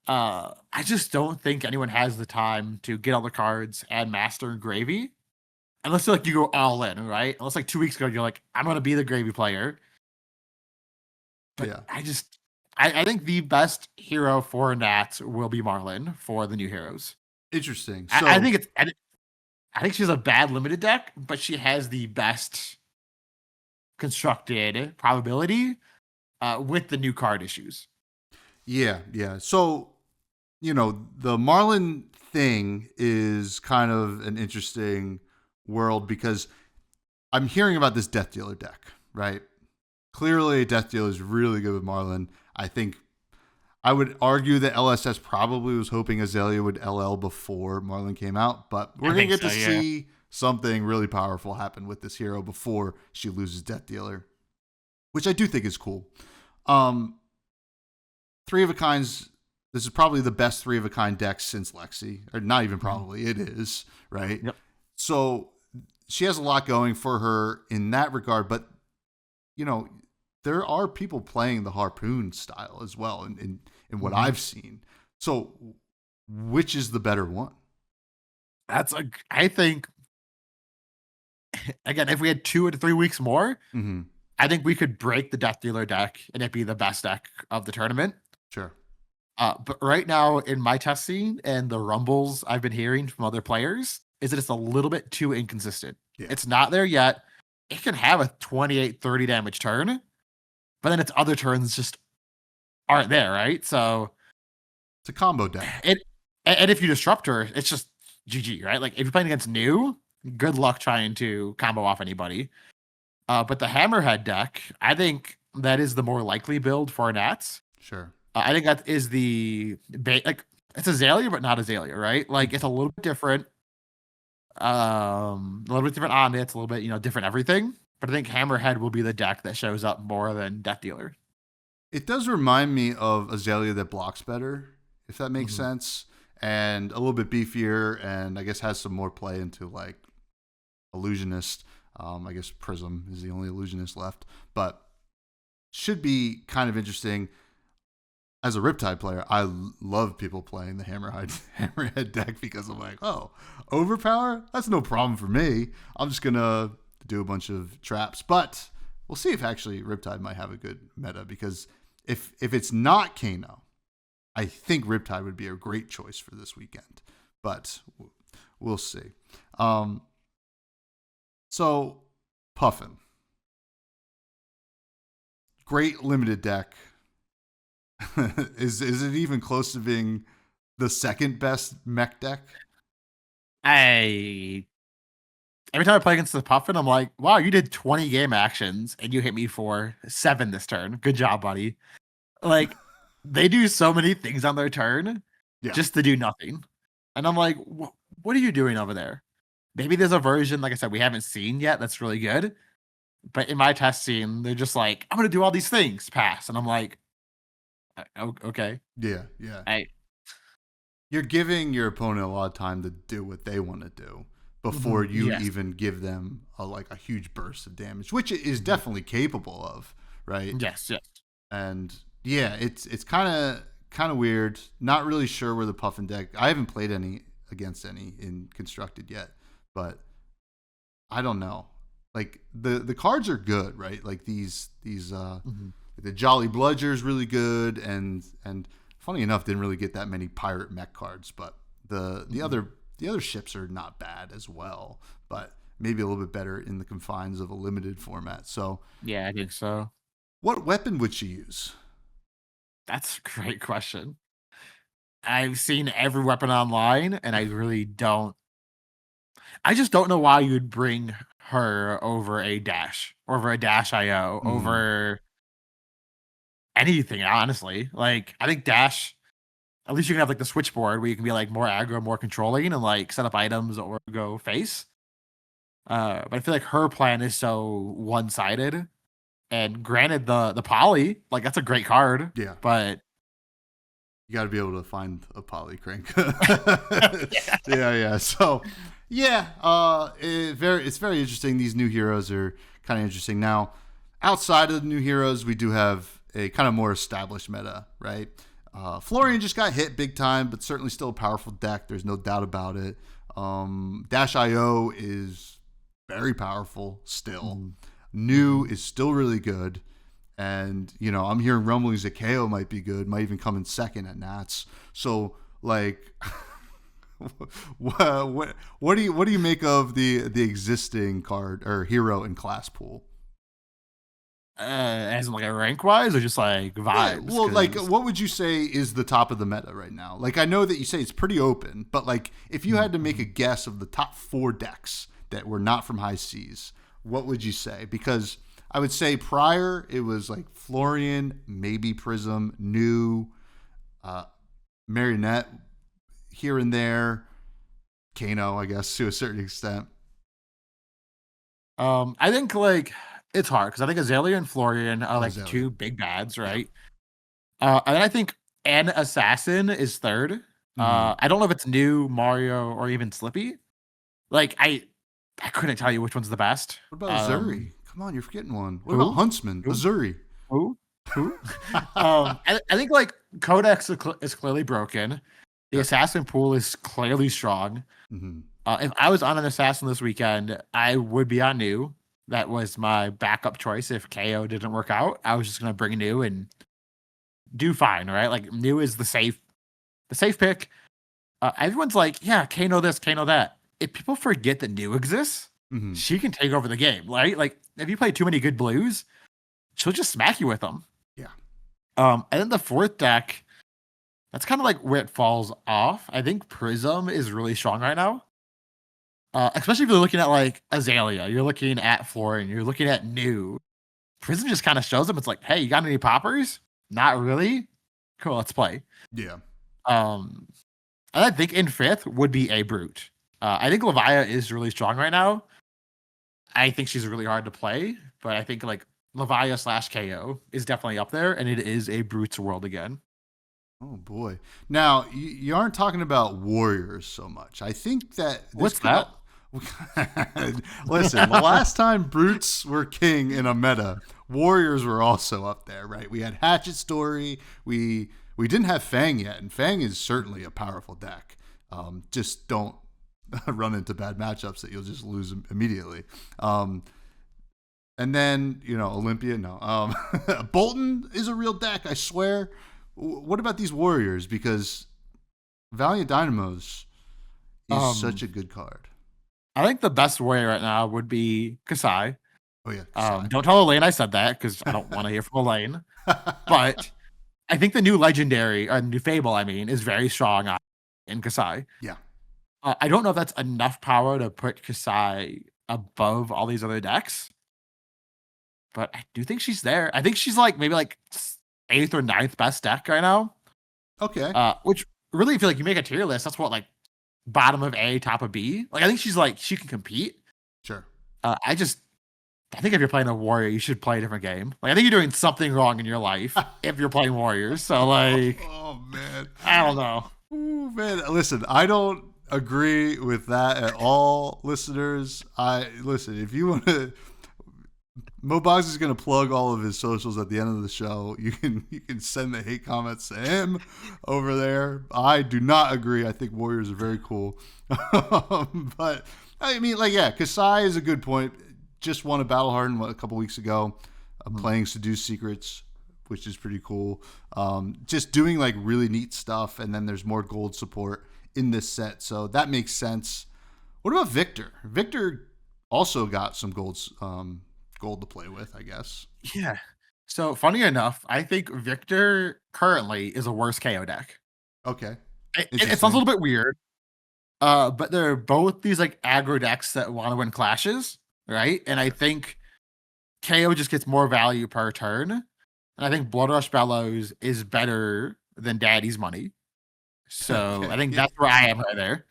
I just don't think anyone has the time to get all the cards and master Gravy. Unless like you go all in, right? Unless like 2 weeks ago you're like, I'm gonna be the Gravy player. But Yeah. I think the best hero for Nats will be Marlin for the new heroes. Interesting. So, I think she has a bad limited deck, but she has the best constructed probability with the new card issues. Yeah. So, the Marlin thing is kind of an interesting world because I'm hearing about this Death Dealer deck, right? Clearly, Death Dealer is really good with Marlin. I think I would argue that LSS probably was hoping Azalea would LL before Marlin came out, but we're going to get to see something really powerful happen with this hero before she loses Death Dealer, which I do think is cool. Three of a kinds. This is probably the best three of a kind deck since Lexi, or not even probably. It is, right? Yep. So she has a lot going for her in that regard, but there are people playing the Harpoon style as well in what I've seen. So which is the better one? I think, again, if we had 2 to 3 weeks more, I think we could break the Death Dealer deck and it'd be the best deck of the tournament. Sure. But right now in my testing and the rumbles I've been hearing from other players is that it's a little bit too inconsistent. Yeah. It's not there yet. It can have a 28, 30 damage turn, but then its other turns just aren't there, right? So it's a combo deck. And if you disrupt her, it's just GG, right? Like if you're playing against new, good luck trying to combo off anybody. But the Hammerhead deck, I think that is the more likely build for Nats. Sure. I think that is it's Azalea, but not Azalea, right? Like it's a little bit different. A little bit different on it. It's a little bit, different everything. But I think Hammerhead will be the deck that shows up more than Death Dealer. It does remind me of Azalea that blocks better, if that makes sense. And a little bit beefier, and I guess has some more play into like Illusionist. I guess Prism is the only Illusionist left, but should be kind of interesting. As a Riptide player, I love people playing the Hammerhead deck because I'm like, oh, overpower? That's no problem for me. I'm just going to do a bunch of traps. But we'll see if actually Riptide might have a good meta, because if it's not Kano, I think Riptide would be a great choice for this weekend. But we'll see. So, Puffin. Great limited deck. Is it even close to being the second best mech deck? Every time I play against the Puffin, I'm like, wow, you did 20 game actions and you hit me for 7 this turn. Good job, buddy. Like, they do so many things on their turn just to do nothing. And I'm like, what are you doing over there? Maybe there's a version, like I said, we haven't seen yet that's really good. But in my testing, they're just like, I'm going to do all these things, pass. And I'm like, okay. Yeah. You're giving your opponent a lot of time to do what they want to do before you even give them a huge burst of damage, which it is definitely capable of, right? Yes. And yeah, it's kind of weird. Not really sure where the Puffin deck. I haven't played against any in constructed yet, but I don't know. Like the cards are good, right? Like these the Jolly Bludger is really good, and funny enough, didn't really get that many pirate mech cards, but the other ships are not bad as well, but maybe a little bit better in the confines of a limited format. So yeah, I think so. What weapon would she use? That's a great question. I've seen every weapon online, and I just don't know why you'd bring her over a Dash, IO, over anything, honestly. Like, I think Dash, at least you can have like the switchboard where you can be like more aggro, more controlling, and like set up items or go face. But I feel like her plan is so one-sided. And granted, the poly, like that's a great card. Yeah. But you got to be able to find a poly crank. Yeah. So yeah, it's very interesting. These new heroes are kind of interesting. Now, outside of the new heroes, we do have a kind of more established meta, right? Florian just got hit big time, but certainly still a powerful deck. There's no doubt about it. Dash IO is very powerful still. New is still really good. And, I'm hearing rumblings that KO might be good, might even come in second at Nats. So, like, what do you make of the existing card or hero in class pool? As in like a rank wise or just like vibes? Yeah, well, like what would you say is the top of the meta right now? Like I know that you say it's pretty open, but like if you had to make a guess of the top 4 decks that were not from high seas, what would you say? Because I would say prior it was like Florian, maybe Prism, New, Marionette here and there, Kano, I guess to a certain extent. I think like it's hard because I think Azalea and Florian are like Azalea. two big bads, right? And then I think an assassin is third. I don't know if it's new Mario or even Slippy. Like I couldn't tell you which one's the best. What about Azuri? Come on, you're forgetting one. What Who? about Huntsman? Who? Azuri. Who? I think like Codex is clearly broken. The assassin pool is clearly strong. If I was on an assassin this weekend, I would be on new. That was my backup choice. If KO didn't work out, I was just gonna bring new and do fine, right? Like new is the safe pick. Everyone's like, yeah, Kano this, Kano that. If people forget that new exists, she can take over the game, right? Like if you play too many good blues, she'll just smack you with them. Yeah. And then the fourth deck, that's kind of like where it falls off. I think Prism is really strong right now. Especially if you're looking at like Azalea, you're looking at Florian, you're looking at new. Prism just kind of shows them. It's like, hey, you got any poppers? Not really. Cool, let's play. Yeah. And I think in fifth would be a Brute. I think Levia is really strong right now. I think she's really hard to play, but I think like Levia / KO is definitely up there, and it is a Brute's world again. Oh boy! Now you aren't talking about warriors so much. I think that what's that? Listen, the last time Brutes were king in a meta, warriors were also up there, right? We had Hatchet Story. We didn't have Fang yet, and Fang is certainly a powerful deck. Just don't run into bad matchups that you'll just lose immediately. And then Olympia. No, Bolton is a real deck. I swear. What about these warriors? Because Valiant Dynamos is such a good card. I think the best warrior right now would be Kasai. Oh yeah. Kasai. Don't tell Elaine I said that because I don't want to hear from Elaine. But I think the new legendary, or new Fable, I mean, is very strong in Kasai. Yeah. I don't know if that's enough power to put Kasai above all these other decks, but I do think she's there. I think she's like maybe like 8th or 9th best deck right now. Okay. Which really, if you make a tier list, that's what like bottom of A, top of B. Like I think she's like she can compete. Sure. I think if you're playing a warrior, you should play a different game. Like I think you're doing something wrong in your life if you're playing warriors. So like, oh man, I don't know. Ooh, man, listen, I don't agree with that at all, listeners. Listen, if you want to. MoBogsly is going to plug all of his socials at the end of the show. You can send the hate comments to him over there. I do not agree. I think warriors are very cool. But I mean, like, yeah, Kasai is a good point. Just won a Battle Hardened a couple weeks ago, playing Seduce Secrets, which is pretty cool. Just doing like really neat stuff, and then there's more gold support in this set, so that makes sense. What about Victor? Victor also got some gold to play with, I guess. Yeah. So funny enough, I think Victor currently is a worse KO deck. Okay. It sounds a little bit weird. But they're both these like aggro decks that want to win clashes, right? And I think KO just gets more value per turn. And I think Blood Rush Bellows is better than Daddy's Money. So okay. I think that's where I am right there.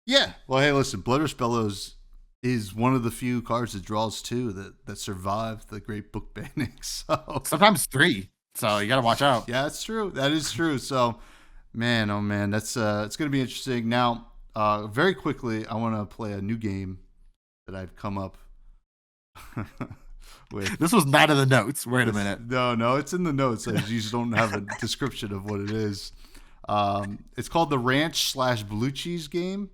Yeah. Well, hey, listen, Blood Rush Bellows is one of the few cards that draws 2 that survived the great book banning. So sometimes 3. So you gotta watch out. Yeah, that's true. That is true. So man, oh man, that's it's gonna be interesting. Now, very quickly, I want to play a new game that I've come up with. This was not in the notes. Wait a minute. No, it's in the notes. I just don't have a description of what it is. It's called the Ranch / Blue Cheese game.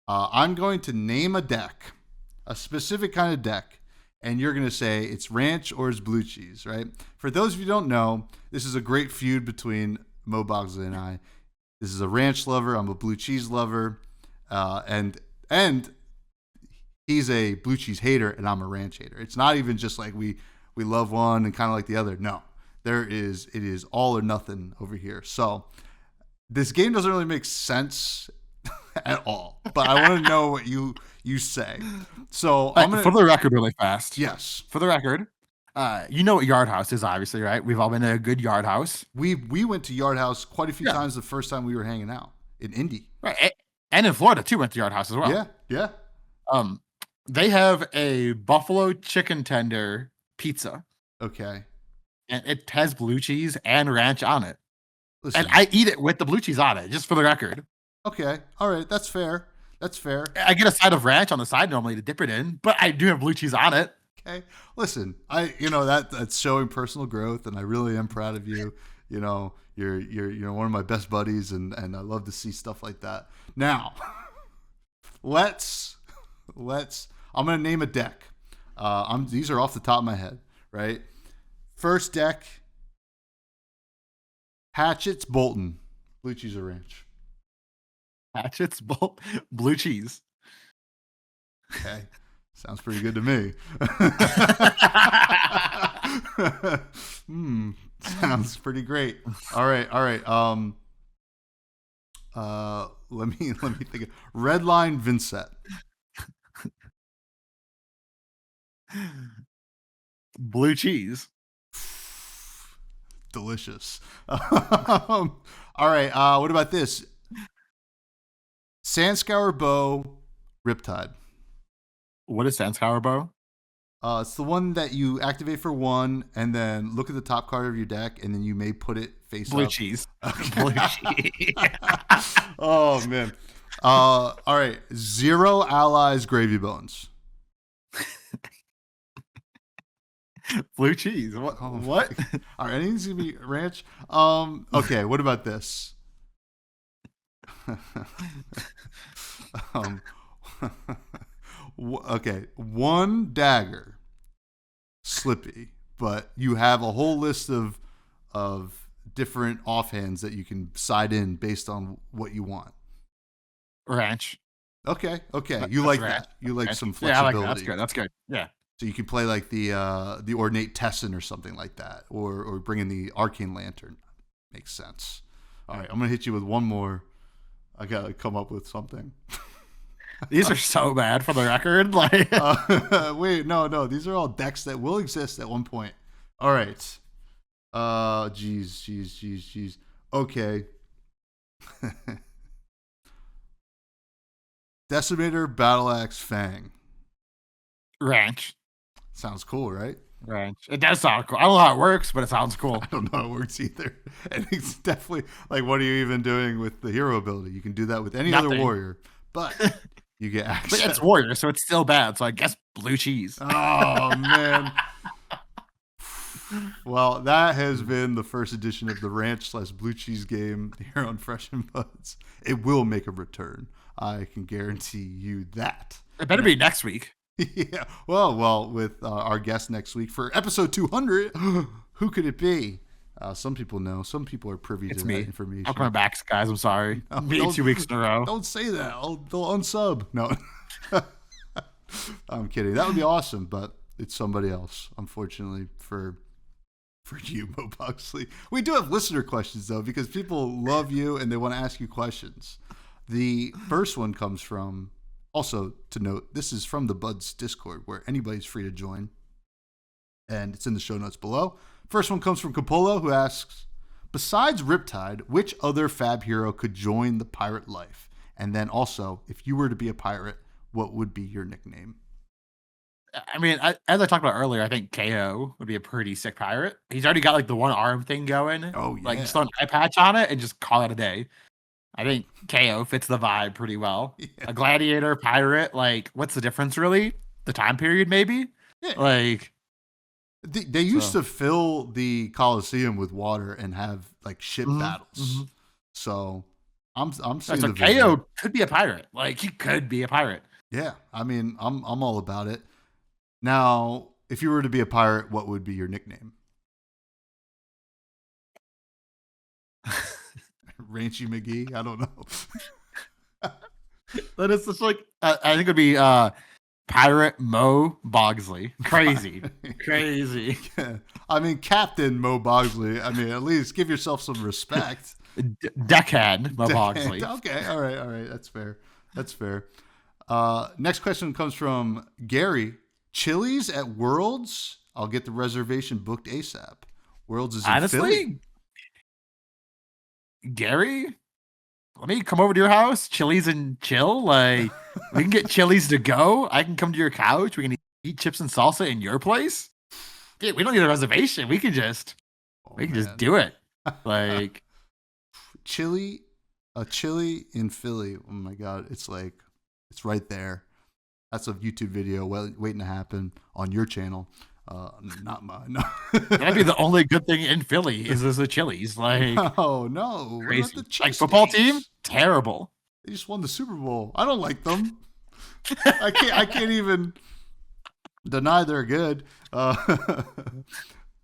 I'm going to name a deck, a specific kind of deck, and you're going to say it's ranch or it's blue cheese, right? For those of you who don't know, this is a great feud between MoBogsly and I. This is a ranch lover. I'm a blue cheese lover. And he's a blue cheese hater, and I'm a ranch hater. It's not even just like we love one and kind of like the other. No, it is all or nothing over here. So this game doesn't really make sense at all, but I want to know what you say. So for the record, really fast. Yes, for the record, you know what Yard House is, obviously, right? We've all been to a good Yard House. We went to Yard House quite a few times the first time we were hanging out in Indy, right? And in Florida too, went to Yard House as well. Yeah. They have a buffalo chicken tender pizza, Okay. and it has blue cheese and ranch on it. Listen. And I eat it with the blue cheese on it, just for the record. Okay. All right. That's fair. That's fair. I get a side of ranch on the side normally to dip it in, but I do have blue cheese on it. Okay. Listen, that's showing personal growth, and I really am proud of you. You're one of my best buddies, and I love to see stuff like that. Now, let's I'm gonna name a deck. These are off the top of my head, right? First deck, Hatchets Bolton, blue cheese or ranch. Hatchets, blue cheese. Okay. Sounds pretty good to me. Sounds pretty great. All right. Let me think. Redline Vincent. Blue cheese. Delicious. All right. What about this? Sandscour Bow Riptide. What is Sandscour Bow? It's the one that you activate for 1, and then look at the top card of your deck, and then you may put it face blue up. Cheese. Okay. Blue cheese. Oh man. All right. 0 allies gravy bones. Blue cheese. What? Oh, What? All right. Anything's gonna be ranch. Okay. What about this? Okay. 1 dagger. Slippy, but you have a whole list of different offhands that you can side in based on what you want. Ranch. Okay. You like ranch. that. You like Ranch. some Yeah, I like flexibility. that. That's good. Yeah. So you can play like the ornate Tessin or something like that, or bring in the arcane lantern. Makes sense. All right, I'm gonna hit you with one more. I gotta come up with something. These are so bad for the record. Like, wait, no, these are all decks that will exist at one point. All right. Jeez. Okay. Decimator Battle Axe Fang. ranch. Sounds cool, right? Ranch. It does sound cool. I don't know how it works, but it sounds cool. I don't know how it works either. And it's definitely like, what are you even doing with the hero ability? You can do that with any other warrior, but you get access. But it's warrior, so it's still bad. So I guess blue cheese. Oh man. Well, that has been the first edition of the Ranch/Blue Cheese game here on Fresh and Buds. It will make a return. I can guarantee you that. It better be next week. Yeah. Well, with our guest next week for episode 200, who could it be? Some people know. Some people are privy to that information. I'm coming back, guys. I'm sorry. No, Me 2 weeks in a row. Don't say that. They'll unsub. No. I'm kidding. That would be awesome, but it's somebody else, unfortunately, for you, MoBogsly. We do have listener questions, though, because people love you and they want to ask you questions. The first one comes from, also to note, this is from the Buds Discord, where anybody's free to join, and it's in the show notes below. First one comes from Capolo, who asks, besides Riptide, which other fab hero could join the pirate life? And then also, if you were to be a pirate, what would be your nickname? I mean, as I talked about earlier, I think KO would be a pretty sick pirate. He's already got like the one arm thing going. Oh, yeah. Like just throw an eye patch on it and just call it a day. I think KO fits the vibe pretty well. Yeah. A gladiator, pirate, like what's the difference really? The time period, maybe? Yeah. Like they used to fill the Colosseum with water and have like ship battles. Mm-hmm. So I'm seeing the vision. KO could be a pirate. Like he could be a pirate. Yeah. I mean, I'm all about it. Now, if you were to be a pirate, what would be your nickname? Ranchy McGee? I don't know. That is just like, I think it would be Pirate MoBogsly. Crazy. Crazy. Yeah. I mean, Captain MoBogsly. I mean, at least give yourself some respect. Deckhand MoBogsly. Okay. All right. That's fair. Next question comes from Gary. Chili's at Worlds? I'll get the reservation booked ASAP. Worlds is in Philly. Gary, let me come over to your house, Chili's and chill. Like, we can get Chili's to go. I can come to your couch. We can eat chips and salsa in your place. Dude, we don't need a reservation. We can just do it. Like, a chili in Philly. Oh my God. It's right there. That's a YouTube video waiting to happen on your channel. Not mine. No. That'd be the only good thing in Philly is a Chili's. Like, no. Crazy. The like, football team, terrible. They just won the Super Bowl. I don't like them. I can't even deny they're good.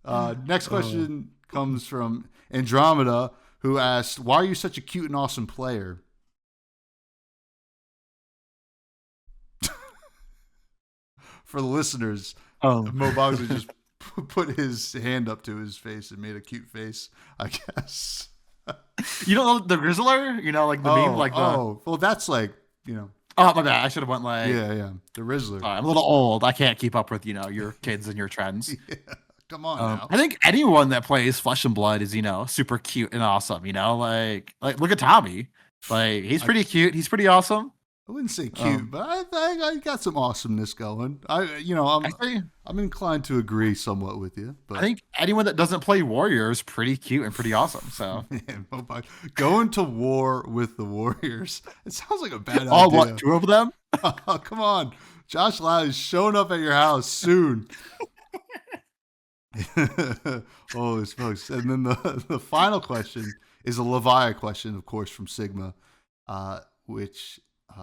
Next question comes from Andromeda, who asked, "Why are you such a cute and awesome player?" For the listeners, MoBogsly just put his hand up to his face and made a cute face, I guess. You don't know the Rizzler? You know, like the meme? Like well, that's like, Oh, my bad. I should have went like... Yeah. The Rizzler. I'm a little old. I can't keep up with, your kids and your trends. Yeah. Come on now. I think anyone that plays Flesh and Blood is, super cute and awesome, Like look at Tommy. Like, he's pretty cute. He's pretty awesome. I wouldn't say cute, but I think I got some awesomeness going. I'm inclined to agree somewhat with you. But I think anyone that doesn't play Warrior is pretty cute and pretty awesome. So man, going to war with the Warriors, it sounds like a bad idea. Oh, what, 2 of them? Oh, come on. Josh Lau is showing up at your house soon. Holy smokes. And then the final question is a Levi question, of course, from Sigma, which...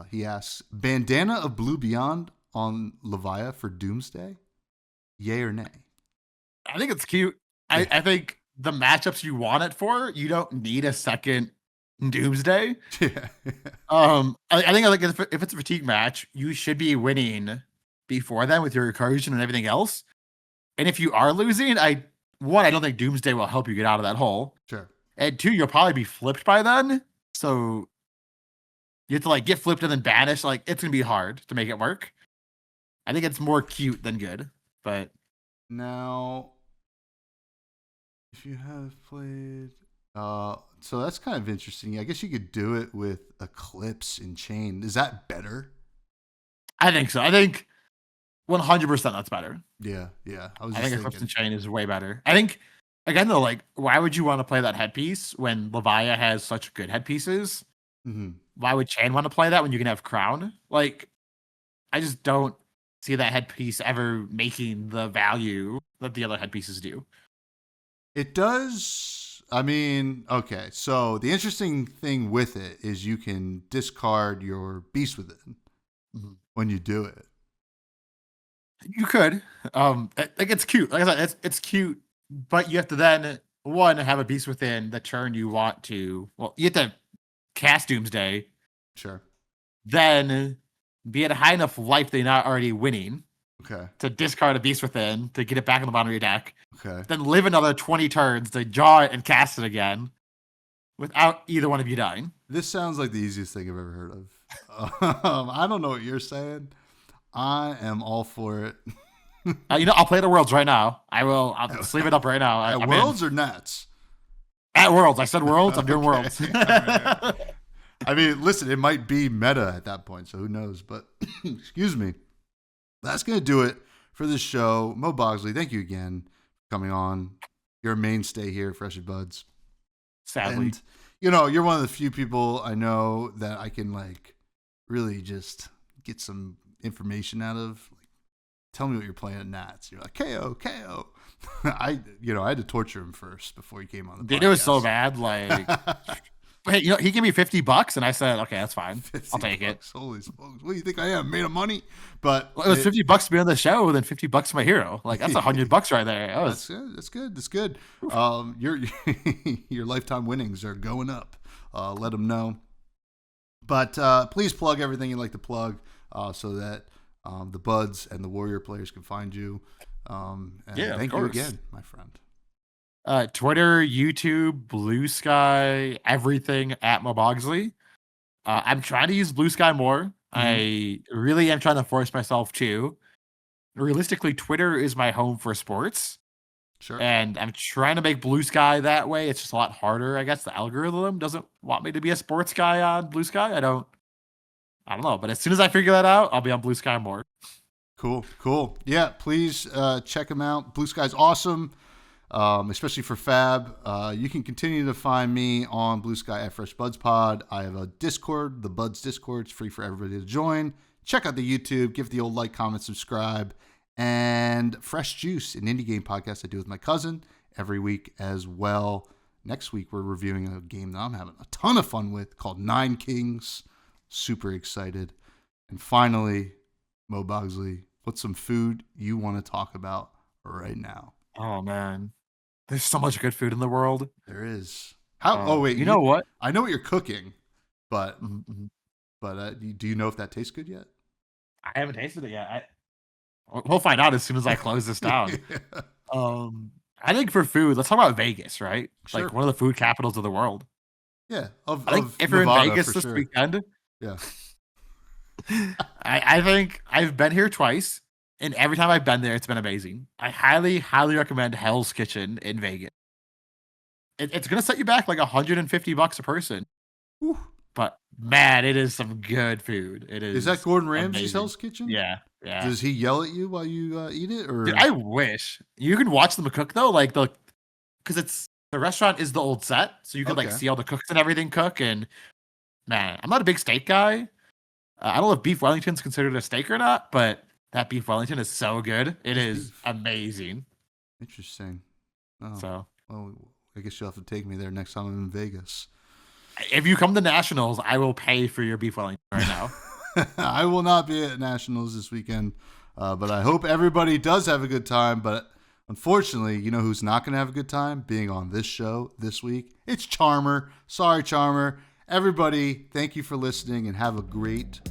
he asks, bandana of Blue Beyond on Leviah for Doomsday? Yay or nay? I think it's cute. Yeah. I think the matchups you want it for, you don't need a second Doomsday. Yeah. I think like if it's a fatigue match, you should be winning before then with your recursion and everything else. And if you are losing, I don't think Doomsday will help you get out of that hole. Sure. And 2, you'll probably be flipped by then. So you have to like get flipped and then banish. Like, it's gonna be hard to make it work. I think it's more cute than good. But now, if you have played, so that's kind of interesting. I guess you could do it with Eclipse and Chain. Is that better? I think so. I think 100% that's better. Yeah. I think Eclipse and Chain is way better. I think again though, like, why would you want to play that headpiece when Leviah has such good headpieces? Mm-hmm. Why would Chain want to play that when you can have Crown? Like, I just don't see that headpiece ever making the value that the other headpieces do. It does. I mean, okay. So the interesting thing with it is you can discard your Beast Within when you do it. You could. Like, it's cute. Like I said, it's cute, but you have to then, one, have a Beast Within the turn you want to. Well, you have to cast Doomsday. Sure. Then be at a high enough life that you're not already winning. Okay. To discard a Beast Within to get it back on the bottom of your deck. Okay. Then live another 20 turns to draw it and cast it again without either one of you dying. This sounds like the easiest thing I've ever heard of. I don't know what you're saying. I am all for it. I'll play the Worlds right now. I'll sleeve it up right now. At Worlds or Nats? At Worlds. I said Worlds. I'm doing Worlds. Right. I mean, listen, it might be meta at that point, so who knows? But, excuse me. That's going to do it for this show. MoBogsly, thank you again for coming on. You're a mainstay here at Fresh Buds. Sadly. And, you're one of the few people I know that I can, like, really just get some information out of. Like, tell me what you're playing at Nats. You're like, KO. I had to torture him first before he came on the podcast. Dude, it was so bad. Like, hey, he gave me $50, and I said, okay, that's fine. I'll take it. Holy smokes! What do you think I am? Made of money? But it was $50 to be on the show, then $50 to my hero. Like, that's $100 right there. That's good. Your lifetime winnings are going up. Let them know. But please plug everything you'd like to plug, so that the Buds and the Warrior players can find you. Thank you again, my friend. Twitter, YouTube, Blue Sky, everything at MoBogsly. I'm trying to use Blue Sky more. Mm-hmm. I really am trying to force myself to. Realistically, Twitter is my home for sports. Sure. And I'm trying to make Blue Sky that way. It's just a lot harder. I guess the algorithm doesn't want me to be a sports guy on Blue Sky. I don't know. But as soon as I figure that out, I'll be on Blue Sky more. Cool. Yeah, please check them out. Blue Sky's awesome, especially for Fab. You can continue to find me on Blue Sky at freshbudspod. I have a Discord, the Buds Discord. It's free for everybody to join. Check out the YouTube. Give the old like, comment, subscribe. And Fresh Juice, an indie game podcast I do with my cousin every week as well. Next week, we're reviewing a game that I'm having a ton of fun with called Nine Kings. Super excited. And finally, MoBogsly, what's some food you want to talk about right now? Oh, man. There's so much good food in the world. There is. Wait. You know what? I know what you're cooking, but Mm-hmm. do you know if that tastes good yet? I haven't tasted it yet. We'll find out as soon as I close this down. Yeah. I think for food, let's talk about Vegas, right? Sure. Like one of the food capitals of the world. Yeah. I think if you're in Vegas this weekend, yeah. I think I've been here twice, and every time I've been there, it's been amazing. I highly recommend Hell's Kitchen in Vegas. It's gonna set you back like $150 a person. Whew. But man, it is some good food. It is. Is that Gordon Ramsay's amazing. Hell's Kitchen? Yeah. Does he yell at you while you eat it? Or Dude, I wish you can watch them cook though, like because the restaurant is the old set, so you can like see all the cooks and everything cook. And man, I'm not a big steak guy. I don't know if beef Wellington's considered a steak or not, but that beef Wellington is so good. It is amazing. Interesting. Oh, so, well, I guess you'll have to take me there next time I'm in Vegas. If you come to Nationals, I will pay for your beef Wellington right now. I will not be at Nationals this weekend, but I hope everybody does have a good time. But unfortunately, you know who's not going to have a good time being on this show this week? It's Charmer. Sorry, Charmer. Everybody, thank you for listening and have a great